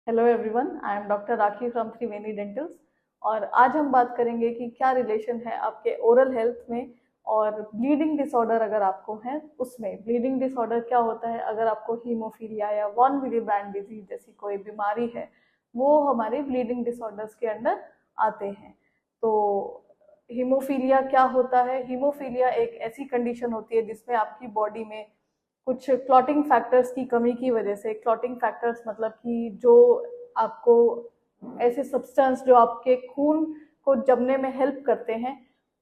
Hello everyone, I am doctor Rakhi from Triveni dentals. और आज हम बात करेंगे कि क्या रिलेशन है आपके ओरल हेल्थ में और ब्लीडिंग डिसऑर्डर अगर आपको है उसमें। ब्लीडिंग डिसऑर्डर क्या होता है? अगर आपको हीमोफीलिया या वॉन विली ब्रांड डिजीज जैसी कोई बीमारी है, वो हमारे ब्लीडिंग डिसऑर्डर्स के अंडर आते हैं। तो हीमोफीलिया क्या होता है? हीमोफीलिया एक ऐसी कंडीशन होती है जिसमें आपकी बॉडी में कुछ क्लॉटिंग फैक्टर्स की कमी की वजह से, क्लॉटिंग फैक्टर्स मतलब कि जो आपको ऐसे सब्सटेंस जो आपके खून को जमने में हेल्प करते हैं,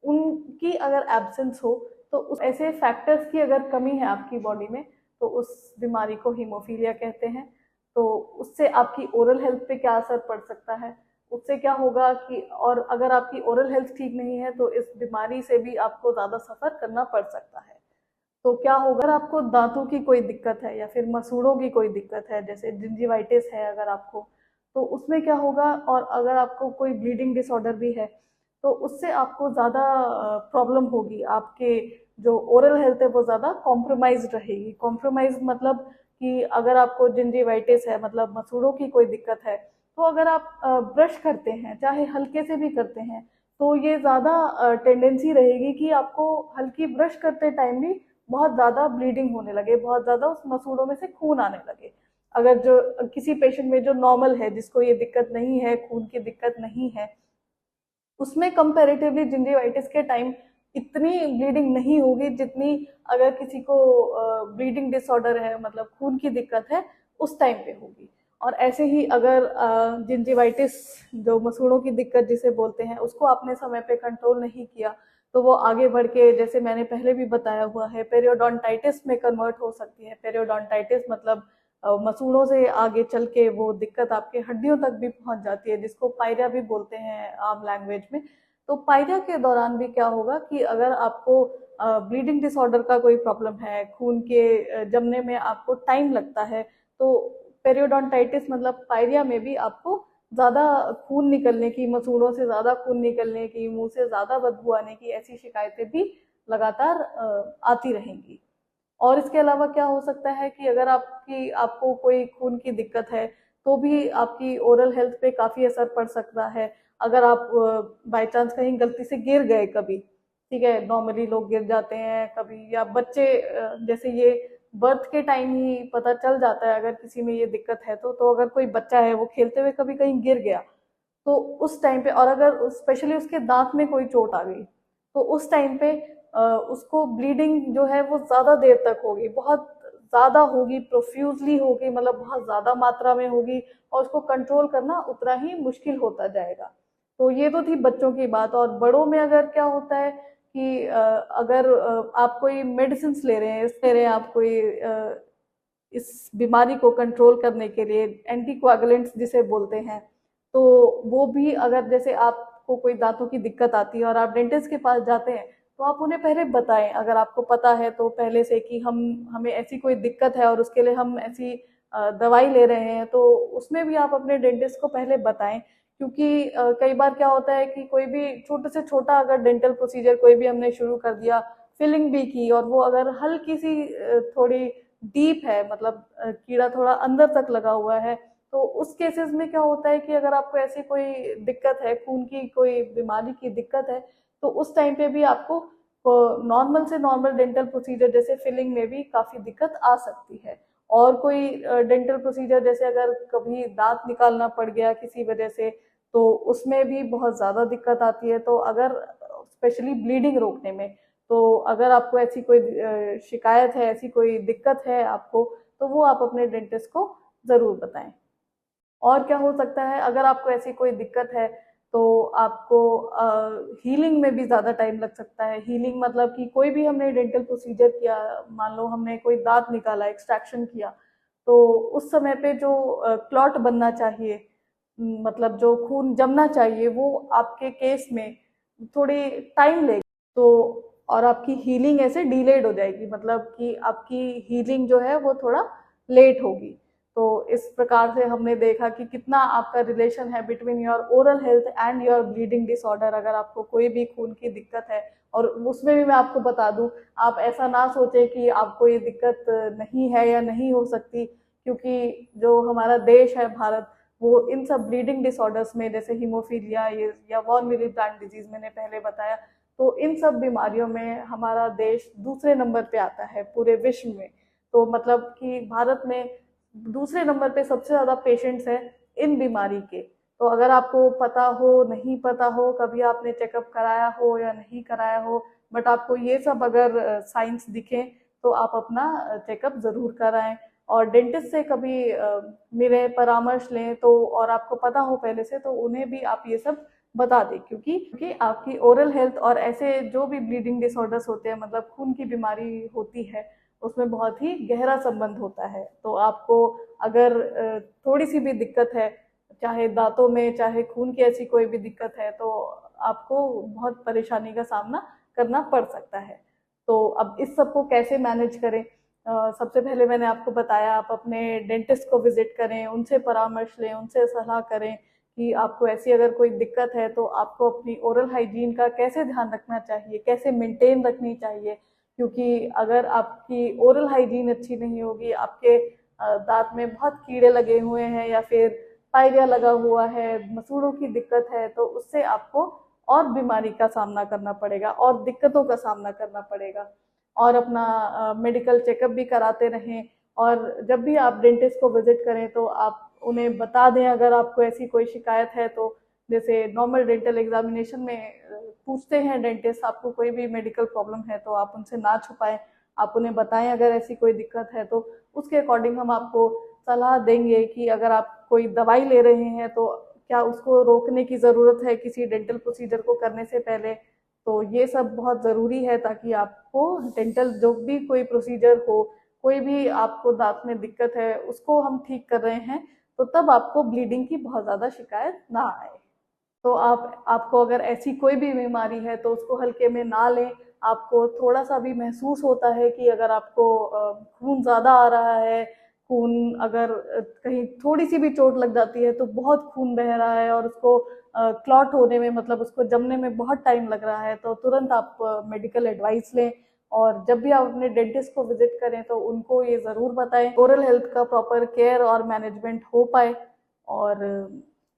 उनकी अगर एब्सेंस हो तो उस ऐसे फैक्टर्स की अगर कमी है आपकी बॉडी में, तो उस बीमारी को हीमोफीलिया कहते हैं। तो उससे आपकी ओरल हेल्थ पे क्या असर पड़ सकता है? उससे क्या होगा कि, और अगर आपकी ओरल हेल्थ ठीक नहीं है तो इस बीमारी से भी आपको ज़्यादा सफ़र करना पड़ सकता है। तो क्या होगा, अगर आपको दांतों की कोई दिक्कत है या फिर मसूड़ों की कोई दिक्कत है, जैसे जिंजिवाइटिस है अगर आपको, तो उसमें क्या होगा, और अगर आपको कोई ब्लीडिंग डिसऑर्डर भी है तो उससे आपको ज़्यादा प्रॉब्लम होगी। आपके जो ओरल हेल्थ है वो ज़्यादा कॉम्प्रोमाइज रहेगी। कॉम्प्रोमाइज मतलब कि अगर आपको जिंजिवाइटिस है, मतलब मसूड़ों की कोई दिक्कत है, तो अगर आप ब्रश करते हैं, चाहे हल्के से भी करते हैं, तो ये ज़्यादा टेंडेंसी रहेगी कि आपको हल्की ब्रश करते टाइम भी बहुत ज़्यादा ब्लीडिंग होने लगे, बहुत ज़्यादा उस मसूड़ों में से खून आने लगे। अगर जो किसी पेशेंट में जो नॉर्मल है, जिसको ये दिक्कत नहीं है, खून की दिक्कत नहीं है, उसमें कंपैरेटिवली जिंजिवाइटिस के टाइम इतनी ब्लीडिंग नहीं होगी जितनी अगर किसी को ब्लीडिंग डिसऑर्डर है, मतलब खून की दिक्कत है, उस टाइम पे होगी। और ऐसे ही अगर जिंजिवाइटिस, जो मसूड़ों की दिक्कत जिसे बोलते हैं, उसको आपने समय पे कंट्रोल नहीं किया तो वो आगे बढ़ के, जैसे मैंने पहले भी बताया हुआ है, पेरियोडोंटाइटिस में कन्वर्ट हो सकती है। पेरियोडोंटाइटिस मतलब मसूड़ों से आगे चल के वो दिक्कत आपके हड्डियों तक भी पहुंच जाती है, जिसको पायरिया भी बोलते हैं आम लैंग्वेज में। तो पायरिया के दौरान भी क्या होगा कि अगर आपको ब्लीडिंग डिसऑर्डर का कोई प्रॉब्लम है, खून के जमने में आपको टाइम लगता है, तो पेरियोडोंटाइटिस मतलब पायरिया में भी आपको ज़्यादा खून निकलने की, मसूड़ों से ज़्यादा खून निकलने की, मुंह से ज़्यादा बदबू आने की, ऐसी शिकायतें भी लगातार आती रहेंगी। और इसके अलावा क्या हो सकता है कि अगर आपको कोई खून की दिक्कत है तो भी आपकी ओरल हेल्थ पे काफ़ी असर पड़ सकता है। अगर आप बाय चांस कहीं गलती से गिर गए कभी, ठीक है, नॉर्मली लोग गिर जाते हैं कभी, या बच्चे जैसे ये बर्थ के टाइम ही पता चल जाता है अगर किसी में ये दिक्कत है तो अगर कोई बच्चा है वो खेलते हुए कभी कहीं गिर गया, तो उस टाइम पे, और अगर स्पेशली उसके दांत में कोई चोट आ गई, तो उस टाइम पे उसको ब्लीडिंग जो है वो ज़्यादा देर तक होगी, बहुत ज़्यादा होगी, प्रोफ्यूजली होगी, मतलब बहुत ज़्यादा मात्रा में होगी, और उसको कंट्रोल करना उतना ही मुश्किल होता जाएगा। तो ये तो थी बच्चों की बात। और बड़ों में अगर क्या होता है कि अगर आप कोई मेडिसिन ले रहे हैं आप कोई इस बीमारी को कंट्रोल करने के लिए, एंटीकोएगुलेंट्स जिसे बोलते हैं, तो वो भी, अगर जैसे आपको कोई दांतों की दिक्कत आती है और आप डेंटिस्ट के पास जाते हैं, तो आप उन्हें पहले बताएं, अगर आपको पता है तो पहले से, कि हमें ऐसी कोई दिक्कत है और उसके लिए हम ऐसी दवाई ले रहे हैं, तो उसमें भी आप अपने डेंटिस्ट को पहले बताएं। क्योंकि कई बार क्या होता है कि कोई भी छोटे से छोटा अगर डेंटल प्रोसीजर कोई भी हमने शुरू कर दिया, फिलिंग भी की, और वो अगर हल्की सी थोड़ी डीप है, मतलब कीड़ा थोड़ा अंदर तक लगा हुआ है, तो उस केसेस में क्या होता है कि अगर आपको ऐसी कोई दिक्कत है, खून की कोई बीमारी की दिक्कत है, तो उस टाइम पे भी आपको नॉर्मल से नॉर्मल डेंटल प्रोसीजर जैसे फिलिंग में भी काफ़ी दिक्कत आ सकती है। और कोई डेंटल प्रोसीजर, जैसे अगर कभी दांत निकालना पड़ गया किसी वजह से, तो उसमें भी बहुत ज़्यादा दिक्कत आती है। तो अगर स्पेशली ब्लीडिंग रोकने में, तो अगर आपको ऐसी कोई शिकायत है, ऐसी कोई दिक्कत है आपको, तो वो आप अपने डेंटिस्ट को ज़रूर बताएं। और क्या हो सकता है, अगर आपको ऐसी कोई दिक्कत है तो आपको हीलिंग में भी ज़्यादा टाइम लग सकता है। हीलिंग मतलब कि कोई भी हमने डेंटल प्रोसीजर किया, मान लो हमने कोई दांत निकाला, एक्सट्रैक्शन किया, तो उस समय पे जो क्लॉट बनना चाहिए, मतलब जो खून जमना चाहिए, वो आपके केस में थोड़ी टाइम लेगी। तो और आपकी हीलिंग ऐसे डिलेड हो जाएगी, मतलब कि आपकी हीलिंग जो है वो थोड़ा लेट होगी। तो इस प्रकार से हमने देखा कि कितना आपका रिलेशन है between your oral health and your bleeding disorder. अगर आपको कोई भी खून की दिक्कत है, और उसमें भी मैं आपको बता दूं, आप ऐसा ना सोचें कि आपको ये दिक्कत नहीं है या नहीं हो सकती, क्योंकि जो हमारा देश है भारत, वो इन सब ब्लीडिंग डिसऑर्डर्स में, जैसे हीमोफीलिया ये या वॉन विली ब्लांट डिजीज मैंने पहले बताया, तो इन सब बीमारियों में हमारा देश दूसरे नंबर पे आता है पूरे विश्व में। तो मतलब कि भारत में दूसरे नंबर पे सबसे ज़्यादा पेशेंट्स हैं इन बीमारी के। तो अगर आपको पता हो, नहीं पता हो, कभी आपने चेकअप कराया हो या नहीं कराया हो, बट आपको ये सब अगर साइंस दिखे तो आप अपना चेकअप ज़रूर कराएं। और डेंटिस्ट से कभी मिलें, परामर्श लें, तो और आपको पता हो पहले से तो उन्हें भी आप ये सब बता दें, क्योंकि आपकी ओरल हेल्थ और ऐसे जो भी ब्लीडिंग डिसऑर्डर्स होते हैं, मतलब खून की बीमारी होती है, उसमें बहुत ही गहरा संबंध होता है। तो आपको अगर थोड़ी सी भी दिक्कत है, चाहे दांतों में, चाहे खून की ऐसी कोई भी दिक्कत है, तो आपको बहुत परेशानी का सामना करना पड़ सकता है। तो अब इस सब को कैसे मैनेज करें? सबसे पहले मैंने आपको बताया, आप अपने डेंटिस्ट को विजिट करें, उनसे परामर्श लें, उनसे सलाह करें कि आपको ऐसी अगर कोई दिक्कत है तो आपको अपनी ओरल हाइजीन का कैसे ध्यान रखना चाहिए, कैसे मेंटेन रखनी चाहिए। क्योंकि अगर आपकी ओरल हाइजीन अच्छी नहीं होगी, आपके दांत में बहुत कीड़े लगे हुए हैं या फिर पायरिया लगा हुआ है, मसूड़ों की दिक्कत है, तो उससे आपको और बीमारी का सामना करना पड़ेगा और दिक्कतों का सामना करना पड़ेगा। और अपना मेडिकल चेकअप भी कराते रहें। और जब भी आप डेंटिस्ट को विजिट करें तो आप उन्हें बता दें अगर आपको ऐसी कोई शिकायत है तो। जैसे नॉर्मल डेंटल एग्जामिनेशन में पूछते हैं डेंटिस्ट, आपको कोई भी मेडिकल प्रॉब्लम है तो आप उनसे ना छुपाएं, आप उन्हें बताएं अगर ऐसी कोई दिक्कत है तो। उसके अकॉर्डिंग हम आपको सलाह देंगे कि अगर आप कोई दवाई ले रहे हैं तो क्या उसको रोकने की ज़रूरत है किसी डेंटल प्रोसीजर को करने से पहले। तो ये सब बहुत ज़रूरी है ताकि आपको डेंटल जो भी कोई प्रोसीजर हो, कोई भी आपको दांत में दिक्कत है उसको हम ठीक कर रहे हैं, तो तब आपको ब्लीडिंग की बहुत ज़्यादा शिकायत ना आए। तो आपको अगर ऐसी कोई भी बीमारी है तो उसको हल्के में ना लें। आपको थोड़ा सा भी महसूस होता है कि अगर आपको खून ज़्यादा आ रहा है, खून अगर कहीं थोड़ी सी भी चोट लग जाती है तो बहुत खून बह रहा है और उसको क्लॉट होने में, मतलब उसको जमने में बहुत टाइम लग रहा है, तो तुरंत आप मेडिकल एडवाइस लें। और जब भी आप अपने डेंटिस्ट को विजिट करें तो उनको ये ज़रूर बताएं, ओरल हेल्थ का प्रॉपर केयर और मैनेजमेंट हो पाए। और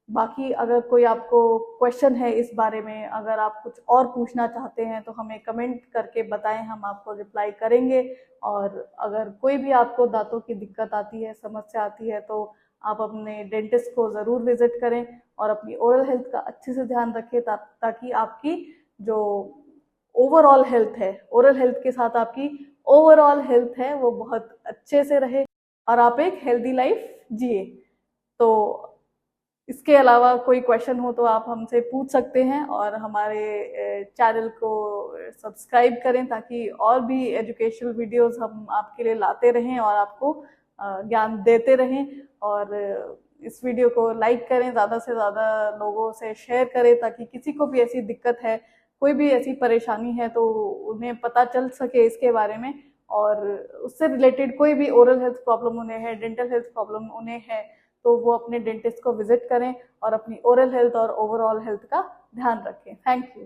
बाकी अगर कोई आपको क्वेश्चन है इस बारे में, अगर आप कुछ और पूछना चाहते हैं तो हमें कमेंट करके बताएं, हम आपको रिप्लाई करेंगे। और अगर कोई भी आपको दांतों की दिक्कत आती है, समस्या आती है, तो आप अपने डेंटिस्ट को ज़रूर विजिट करें और अपनी ओरल हेल्थ का अच्छे से ध्यान रखें ताकि आपकी जो ओवरऑल हेल्थ है, ओरल हेल्थ के साथ आपकी ओवरऑल हेल्थ है वो बहुत अच्छे से रहे और आप एक हेल्दी लाइफ जिए। तो इसके अलावा कोई क्वेश्चन हो तो आप हमसे पूछ सकते हैं और हमारे चैनल को सब्सक्राइब करें ताकि और भी एजुकेशनल वीडियोस हम आपके लिए लाते रहें और आपको ज्ञान देते रहें। और इस वीडियो को लाइक करें, ज़्यादा से ज़्यादा लोगों से शेयर करें ताकि किसी को भी ऐसी दिक्कत है, कोई भी ऐसी परेशानी है तो उन्हें पता चल सके इसके बारे में। और उससे रिलेटेड कोई भी ओरल हेल्थ प्रॉब्लम उन्हें है, डेंटल हेल्थ प्रॉब्लम उन्हें है, तो वो अपने डेंटिस्ट को विजिट करें और अपनी ओरल हेल्थ और ओवरऑल हेल्थ का ध्यान रखें। Thank you.